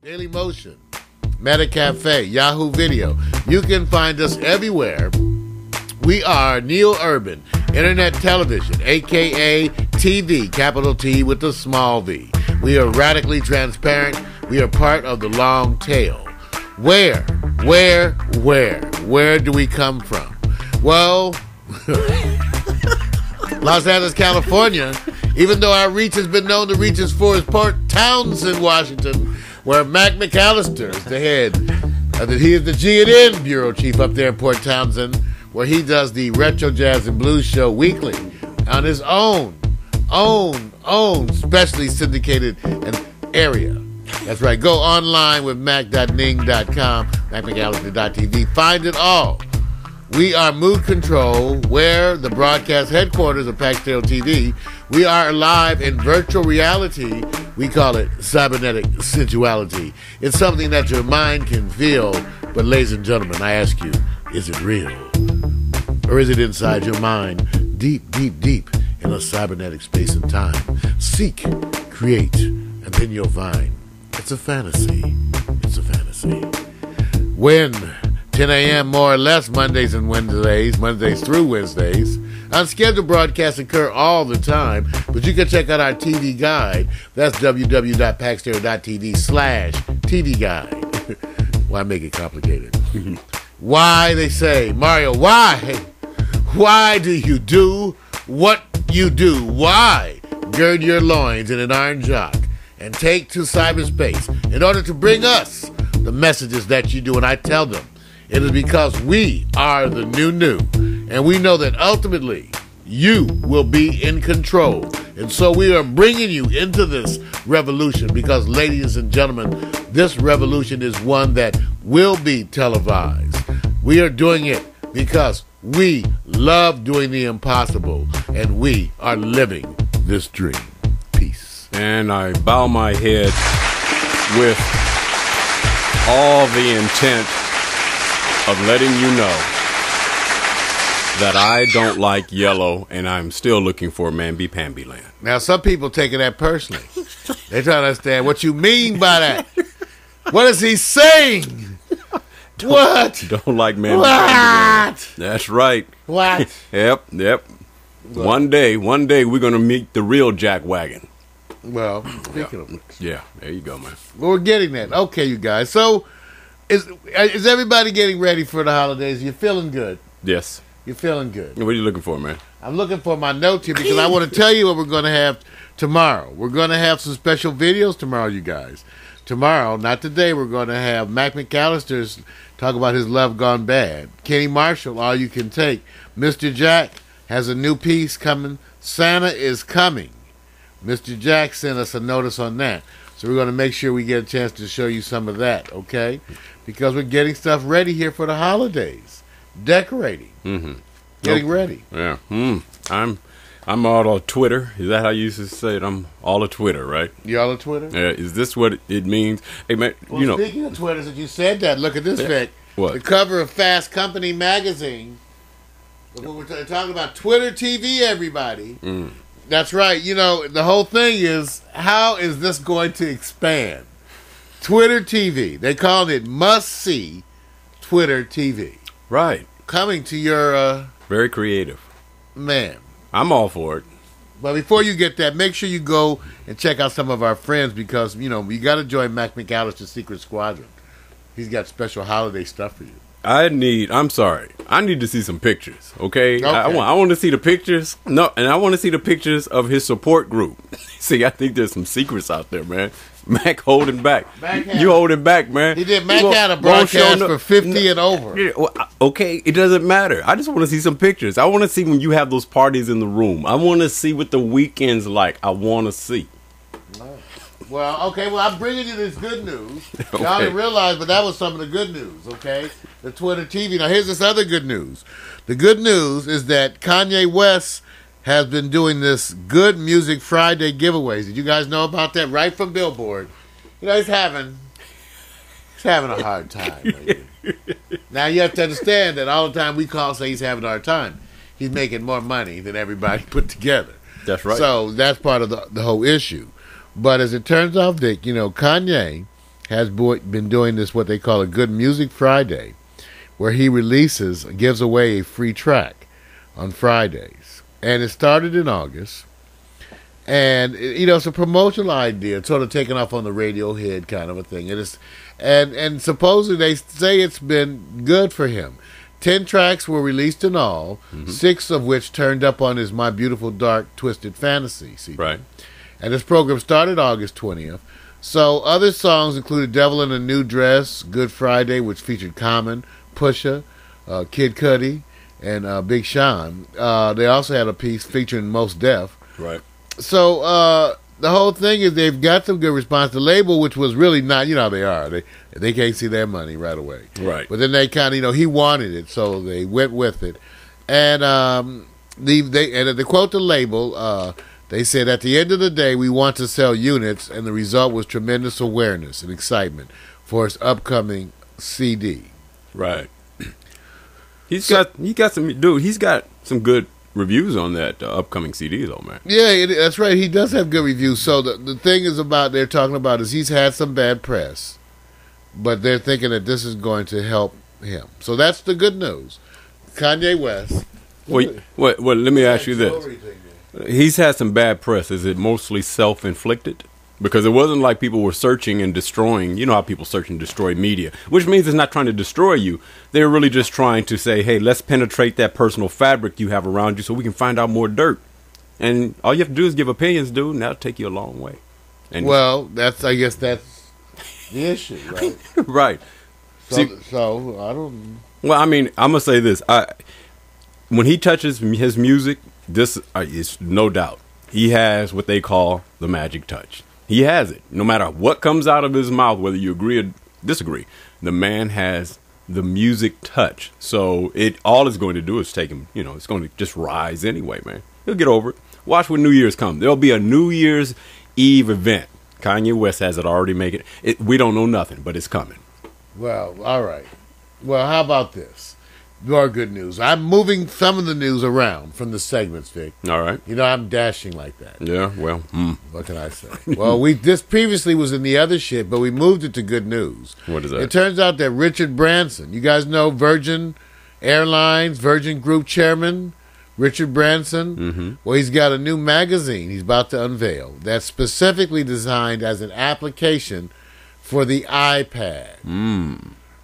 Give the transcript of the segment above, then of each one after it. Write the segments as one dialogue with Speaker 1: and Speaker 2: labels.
Speaker 1: Daily Motion, Meta Cafe, Yahoo Video. You can find us everywhere. We are Neo Urban Internet Television, a.k.a. TV, capital T with a small v. We are radically transparent. We are part of the long tail. Where do we come from? Well, Los Angeles, California, even though our reach has been known to reach as far as Port Townsend, Washington, where Mac McAllister is the head. He is the G&N bureau chief up there in Port Townsend, where he does the Retro Jazz and Blues show weekly on his own specially syndicated area. That's right. Go online with mac.ning.com, macmcallister.tv. Find it all. We are Mood Control, where the broadcast headquarters of Paxtail TV. We are live in virtual reality. We call it cybernetic sensuality. It's something that your mind can feel. But ladies and gentlemen, I ask you, is it real? Or is it inside your mind, deep in a cybernetic space and time? Seek, create, and then you'll find. It's a fantasy. It's a fantasy. When 10 a.m. more or less Mondays and Wednesdays, Mondays through Wednesdays. Unscheduled broadcasts occur all the time, but you can check out our TV guide. That's www.paxtereo.tv/TV guide. Why make it complicated? Why, they say, Mario, why? Why do you do what you do? Why gird your loins in an iron jock and take to cyberspace in order to bring us the messages that you do? And I tell them, it is because we are the new, and we know that ultimately you will be in control. And so we are bringing you into this revolution because, ladies and gentlemen, this revolution is one that will be televised. We are doing it because we love doing the impossible, and we are living this dream. Peace.
Speaker 2: And I bow my head with all the intent of letting you know that I don't like yellow, and I'm still looking for Mamby-Pamby land.
Speaker 1: Now, some people taking that personally. They trying to understand what you mean by that. What is he saying? What?
Speaker 2: Don't like Mamby-Pamby land. That's right.
Speaker 1: What?
Speaker 2: Yep. What? One day we're going to meet the real Jack Wagon.
Speaker 1: Well, speaking of which.
Speaker 2: Yeah, there you go, man.
Speaker 1: Well, we're getting that. Okay, you guys. So, is everybody getting ready for the holidays? You feeling good?
Speaker 2: Yes.
Speaker 1: You're feeling good.
Speaker 2: What are you looking for, man?
Speaker 1: I'm looking for my notes here because I want to tell you what we're going to have tomorrow. We're going to have some special videos tomorrow, you guys. Tomorrow, not today, we're going to have Mac McAllister's talk about his love gone bad. Kenny Marshall, All You Can Take. Mr. Jack has a new piece coming. Santa is coming. Mr. Jack sent us a notice on that. So we're going to make sure we get a chance to show you some of that, okay? Because we're getting stuff ready here for the holidays. Decorating.
Speaker 2: Mm-hmm.
Speaker 1: Getting ready.
Speaker 2: Yeah. I'm all on Twitter. Is that how you used to say it? I'm all of Twitter, right?
Speaker 1: You all on Twitter?
Speaker 2: Yeah. Is this what it means? Hey, man,
Speaker 1: well, speaking of Twitter, since you said that, look at this, Vic.
Speaker 2: What?
Speaker 1: The cover of Fast Company magazine. We're talking about Twitter TV, everybody.
Speaker 2: Mm.
Speaker 1: That's right. You know, the whole thing is, how is this going to expand? Twitter TV. They called it must-see Twitter TV.
Speaker 2: Right.
Speaker 1: Coming to your...
Speaker 2: Very creative.
Speaker 1: Man.
Speaker 2: I'm all for it.
Speaker 1: But before you get that, make sure you go and check out some of our friends because, you know, you got to join Mac McAllister's Secret Squadron. He's got special holiday stuff for you. I need
Speaker 2: to see some pictures, okay? I want to see the pictures. No, and I want to see the pictures of his support group. See, I think there's some secrets out there, man. Mac holding back. You holding back, man.
Speaker 1: He did. Mac had a broadcast for 50 and over.
Speaker 2: Yeah, well, okay, it doesn't matter. I just want to see some pictures. I want to see when you have those parties in the room. I want to see what the weekend's like. I want to see.
Speaker 1: Well, okay, I'm bringing you this good news.
Speaker 2: Okay.
Speaker 1: Y'all didn't realize, but that was some of the good news, okay? The Twitter TV. Now, here's this other good news. The good news is that Kanye West has been doing this Good Music Friday giveaways. Did you guys know about that? Right from Billboard. You know, he's having a hard time lately. Now, you have to understand that all the time we call say he's having a hard time, he's making more money than everybody put together.
Speaker 2: That's right.
Speaker 1: So that's part of the whole issue. But as it turns out, Vic, you know, Kanye has been doing this, what they call a Good Music Friday, where he gives away a free track on Fridays. And it started in August. And, it's a promotional idea, sort of taking off on the Radiohead kind of a thing. And supposedly they say it's been good for him. 10 tracks were released in all, 6 of which turned up on his My Beautiful Dark Twisted Fantasy CD.
Speaker 2: Right.
Speaker 1: And this program started August 20th. So other songs included Devil in a New Dress, Good Friday, which featured Common, Pusha, Kid Cudi, and Big Sean. They also had a piece featuring Mos Def.
Speaker 2: Right.
Speaker 1: So the whole thing is they've got some good response. The label, which was really not, how they are. They can't see their money right away.
Speaker 2: Right.
Speaker 1: But then they kind of, he wanted it, so they went with it. And to quote the label, they said, at the end of the day, we want to sell units, and the result was tremendous awareness and excitement for his upcoming CD.
Speaker 2: Right. He's got some good reviews on that upcoming CD, though, man.
Speaker 1: Yeah, that's right. He does have good reviews. So the thing is they're talking about is he's had some bad press, but they're thinking that this is going to help him. So that's the good news. Kanye West.
Speaker 2: Well, let me ask you this. He's had some bad press. Is it mostly self-inflicted? Because it wasn't like people were searching and destroying. You know how people search and destroy media, which means it's not trying to destroy you. They're really just trying to say, hey, let's penetrate that personal fabric you have around you so we can find out more dirt. And all you have to do is give opinions, dude, and that'll take you a long way. And
Speaker 1: I guess that's the issue, right?
Speaker 2: Right.
Speaker 1: So I don't...
Speaker 2: Well, I mean, I'm going to say this. When he touches his music, this is no doubt. He has what they call the magic touch. He has it. No matter what comes out of his mouth, whether you agree or disagree, the man has the music touch. So all it's going to do is take him, it's going to just rise anyway, man. He'll get over it. Watch when New Year's comes. There'll be a New Year's Eve event. Kanye West has it already made it. We don't know nothing, but it's coming.
Speaker 1: Well, all right. Well, how about this? More good news. I'm moving some of the news around from the segments, Vic.
Speaker 2: All right.
Speaker 1: I'm dashing like that.
Speaker 2: Yeah, well.
Speaker 1: What can I say? Well, this previously was in the other shit, but we moved it to good news.
Speaker 2: What is that?
Speaker 1: It turns out that Richard Branson, you guys know Virgin Airlines, Virgin Group chairman, Richard Branson? Mm-hmm. Well, he's got a new magazine he's about to unveil that's specifically designed as an application for the iPad.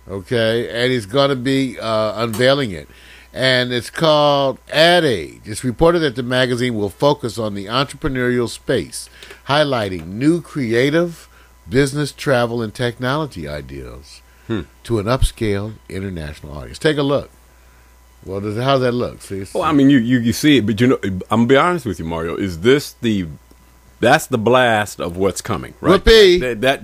Speaker 1: Okay, and he's going to be unveiling it. And it's called Ad Age. It's reported that the magazine will focus on the entrepreneurial space, highlighting new creative business, travel, and technology ideas to an upscale international audience. Take a look. Well, how's that look? See,
Speaker 2: well, I mean, you see it, but I'm going to be honest with you, Mario. That's the blast of what's coming, right? That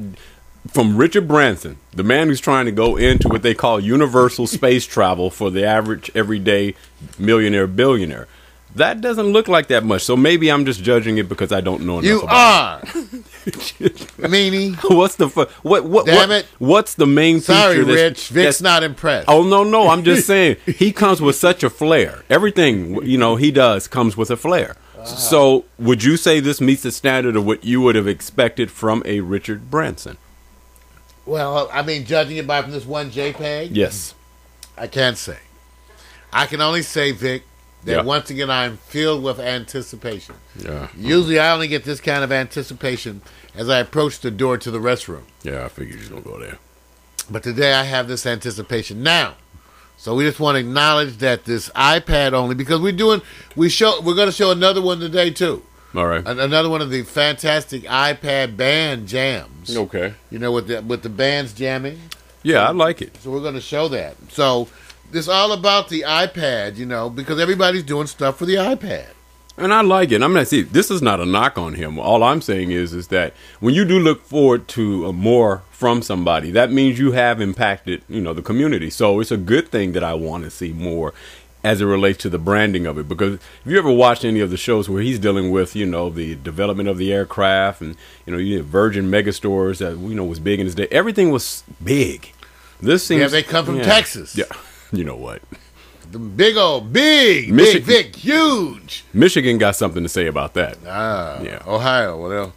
Speaker 2: from Richard Branson, the man who's trying to go into what they call universal space travel for the average, everyday millionaire, billionaire. That doesn't look like that much. So maybe I'm just judging it because I don't know enough about it.
Speaker 1: Meanie.
Speaker 2: Damn it. What's the main feature?
Speaker 1: Sorry, Rich. Vic's not impressed.
Speaker 2: Oh, no. I'm just saying. He comes with such a flair. Everything, he does comes with a flair. So would you say this meets the standard of what you would have expected from a Richard Branson?
Speaker 1: Well, I mean, judging it by from this one JPEG?
Speaker 2: Yes.
Speaker 1: I can't say. I can only say, Vic, that once again I'm filled with anticipation.
Speaker 2: Yeah.
Speaker 1: Usually I only get this kind of anticipation as I approach the door to the restroom.
Speaker 2: Yeah, I figured you was going to go there.
Speaker 1: But today I have this anticipation now. So we just want to acknowledge that this iPad only, because we're going to show another one today too.
Speaker 2: All right.
Speaker 1: Another one of the fantastic iPad band jams.
Speaker 2: Okay.
Speaker 1: With the bands jamming.
Speaker 2: Yeah, I like it.
Speaker 1: So we're going to show that. So it's all about the iPad, because everybody's doing stuff for the iPad.
Speaker 2: And I like it. I'm not see. This is not a knock on him. All I'm saying is that when you do look forward to more from somebody, that means you have impacted, the community. So it's a good thing that I want to see more as it relates to the branding of it. Because if you ever watched any of the shows where he's dealing with, the development of the aircraft and, Virgin megastores that, was big in his day, everything was big. This seems...
Speaker 1: Yeah, they come from Texas.
Speaker 2: Yeah. You know what?
Speaker 1: The big Vic, huge.
Speaker 2: Michigan got something to say about that.
Speaker 1: Yeah. Ohio, well,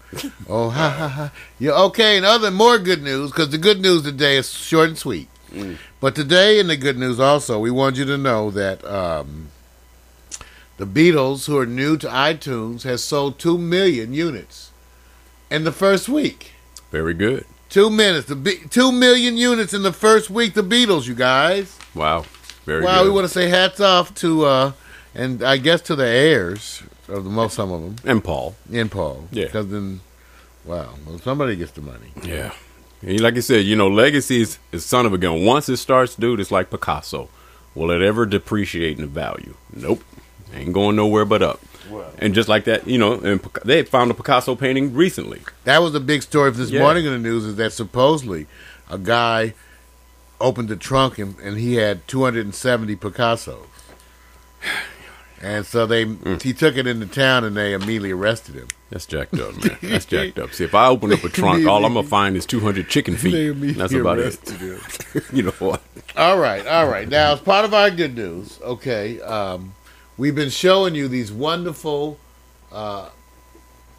Speaker 1: yeah. Okay, and more good news, because the good news today is short and sweet. But today, in the good news also, we want you to know that the Beatles, who are new to iTunes, has sold 2 million units in the first week.
Speaker 2: Very good.
Speaker 1: 2 million units in the first week. The Beatles, you guys.
Speaker 2: Wow. Very good.
Speaker 1: Wow, we want to say hats off to, and I guess to the heirs of some of them.
Speaker 2: And Paul.
Speaker 1: Yeah. Because then, well, somebody gets the money.
Speaker 2: Yeah. And like I said, legacy is son of a gun. Once it starts, dude, it's like Picasso. Will it ever depreciate in value? Nope. Ain't going nowhere but up. Well, and just like that, and they found a Picasso painting recently.
Speaker 1: That was a big story this morning in the news, is that supposedly a guy opened the trunk and he had 270 Picassos. And so he took it into town and they immediately arrested him.
Speaker 2: That's jacked up, man. That's jacked up. See, if I open up a trunk, all I'm going to find is 200 chicken feet. That's about it. You know what?
Speaker 1: All right. Now, as part of our good news, okay, we've been showing you these wonderful iPad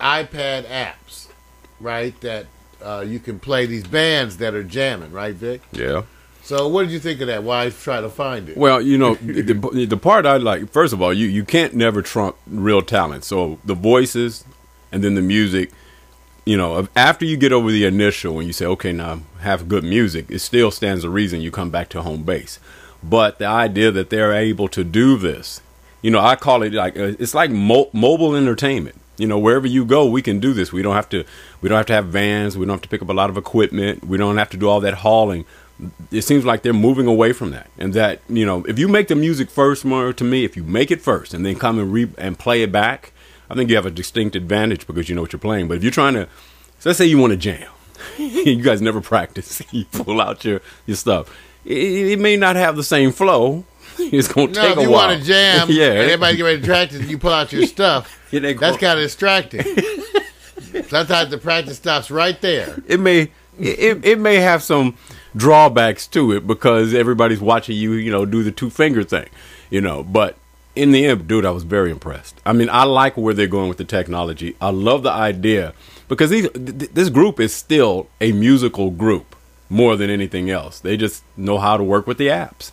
Speaker 1: apps, right, that you can play these bands that are jamming, right, Vic?
Speaker 2: Yeah.
Speaker 1: So what did you think of that? Why try to find it?
Speaker 2: Well, the part I like, first of all, you can't never trump real talent. So the voices and then the music, after you get over the initial and you say, okay, now have good music, it still stands a reason you come back to home base. But the idea that they're able to do this, I call it it's like mobile entertainment. Wherever you go, we can do this. We don't have to have vans. We don't have to pick up a lot of equipment. We don't have to do all that hauling. It seems like they're moving away from that, and that if you make the music first, more to me, if you make it first and then come and play it back, I think you have a distinct advantage because you know what you're playing. But if you're trying to, so let's say you want to jam, you guys never practice, you pull out your stuff. It may not have the same flow. It's going to take a while. If you want to
Speaker 1: jam, and everybody get ready to practice, and you pull out your stuff. That's kind of distracting. Sometimes the practice stops right there.
Speaker 2: It may have some drawbacks to it because everybody's watching you, do the 2-finger thing, But in the end, dude, I was very impressed. I mean, I like where they're going with the technology. I love the idea because this group is still a musical group more than anything else. They just know how to work with the apps.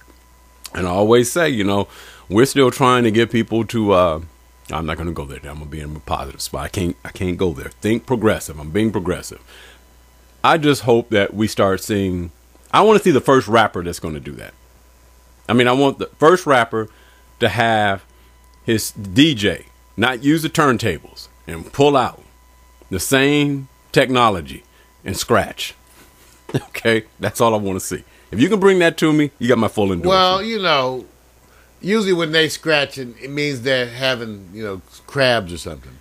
Speaker 2: And I always say, we're still trying to get people to. I'm not going to go there. I'm going to be in a positive spot. I can't go there. Think progressive. I'm being progressive. I just hope that we start seeing. I want to see the first rapper that's going to do that. I mean, I want the first rapper to have his DJ not use the turntables and pull out the same technology and scratch. Okay, that's all I want to see. If you can bring that to me, you got my full endorsement.
Speaker 1: Well, usually when they scratch it means they're having, crabs or something.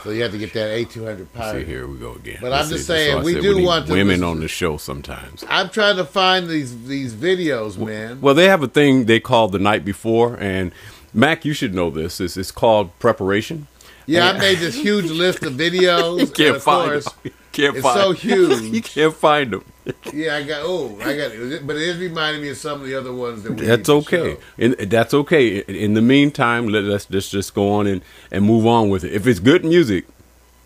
Speaker 1: So you have to get that A200 pirate.
Speaker 2: See, here we go again.
Speaker 1: But I'm just saying, we do want
Speaker 2: women on the show sometimes.
Speaker 1: I'm trying to find these videos, man.
Speaker 2: Well, they have a thing they call the night before, and Mac, you should know this. It's called preparation.
Speaker 1: Yeah, I made this huge list of videos.
Speaker 2: You can't find them.
Speaker 1: It's so huge.
Speaker 2: You can't find them.
Speaker 1: Yeah, I got it. But it is reminding me of some of the other ones that we
Speaker 2: That's okay. That's okay. In the meantime, let's just go on and move on with it. If it's good music,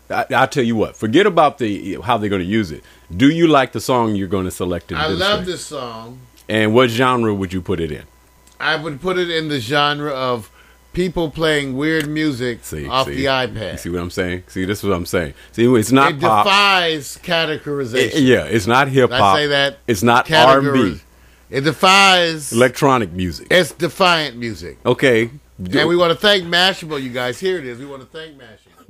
Speaker 2: I'll tell you what. Forget about how they're going to use it. Do you like the song you're going to select?
Speaker 1: I love this song.
Speaker 2: And what genre would you put it in?
Speaker 1: I would put it in the genre of people playing weird music off the iPad.
Speaker 2: You see what I'm saying? See, this is what I'm saying. See, it's not pop.
Speaker 1: It defies categorization.
Speaker 2: It's not hip hop.
Speaker 1: I say that.
Speaker 2: It's not R&B.
Speaker 1: It defies
Speaker 2: electronic music.
Speaker 1: It's defiant music.
Speaker 2: Okay.
Speaker 1: And we want to thank Mashable, you guys. Here it is. We want to thank Mashable.